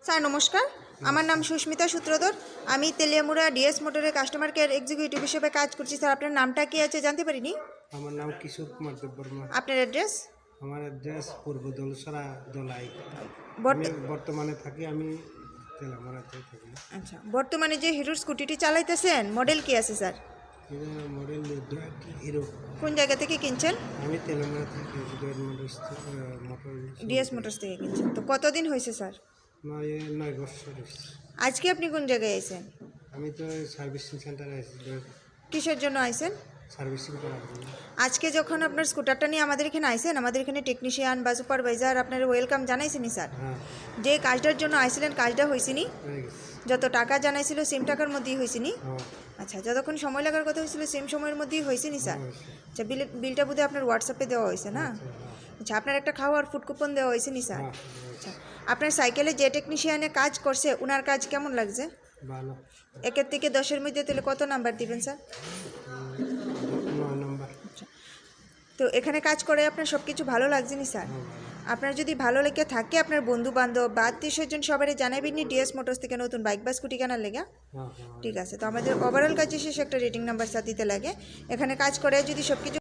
Sir নমস্কার, আমার নাম সুস্মিতা সূত্রধর। আমি তেলিয়ামুড়া ডিএস মোটরের কাস্টমার কেয়ার এক্সিকিউটিভ হিসেবে কাজ করছি। স্যার আপনার নামটা কি আছে জানতে পারিনি? আমার নাম কিশোর কুমার দেববর্মা। আপনার অ্যাড্রেস? আমার অ্যাড্রেস পূর্ব দোলসরা দোলাই। আমি বর্ত- বর্তমানে থাকি, আমি তেলামারাতে থাকি। আচ্ছা, বর্তমানে যে হিরোর স্কুটিটি চালাইতেছেন মডেল কি আছে স্যার? এটা মডেল হিরো। কোন জায়গা থেকে কিনছেন? আমি তেলামারা থেকে মোটর ডিএস মোটরস থেকে কিনছেন। তো কতদিন হয়েছে স্যার? 9 বছর হয়েছে। আজকে আপনি কোন জায়গায় আইছেন? আমি তো সার্ভিসিং সেন্টারে আছি, কিসের জন্য আইছেন? সার্ভিসিং করার জন্য। আজকে যখন আপনার স্কুটারটা নিয়ে আমাদের এখানে আইছেন, আমাদের এখানে টেকনিশিয়ান বা সুপারভাইজার আপনার ওয়েলকাম জানাইছেনি স্যার? হ্যাঁ, যে কাজটার জন্য আইছিলেন কাজটা হয়েছিনি? হয়ে গেছে। যত টাকা জানাইছিল সেম টাকার মধ্যেই হয়েছিনি? হ্যাঁ, আচ্ছা, যতক্ষণ সময় লাগার কথা হয়েছিল সেম সময়ের মধ্যেই হয়েছে নি স্যার? হয়েছে। আচ্ছা, বিলটা বোধহয় আপনার হোয়াটসঅ্যাপে দেওয়া হয়েছে না? আচ্ছা, আপনার একটা খাওয়ার ফুড কুপন দেওয়া হয়েছে নি স্যার? হ্যাঁ, আচ্ছা, আপনার সাইকেলে যে টেকনিশিয়ানে কাজ করছে ওনার কাজ কেমন লাগছে? ভালো। 1 থেকে 10-এর মধ্যে তাহলে কত নাম্বার দিবেন স্যার? 9 নম্বর। তো এখানে কাজ করে আপনার সব কিছু ভালো লাগছে নি স্যার? হ্যাঁ, ভালো। আপনার যদি ভালো লেগে থাকে আপনার বন্ধু বান্ধব বা আত্মীয়-স্বজন সবারই জানাবেন নি ডিএস মোটরস থেকে নতুন বাইক বা স্কুটি কেনার লেগে। হ্যাঁ, হ্যাঁ। ঠিক আছে, তো আমাদের ওভারঅল কাজে শেষে একটা রেটিং নাম্বার স্যার দিতে লাগে। এখানে কাজ করে যদি সব কিছু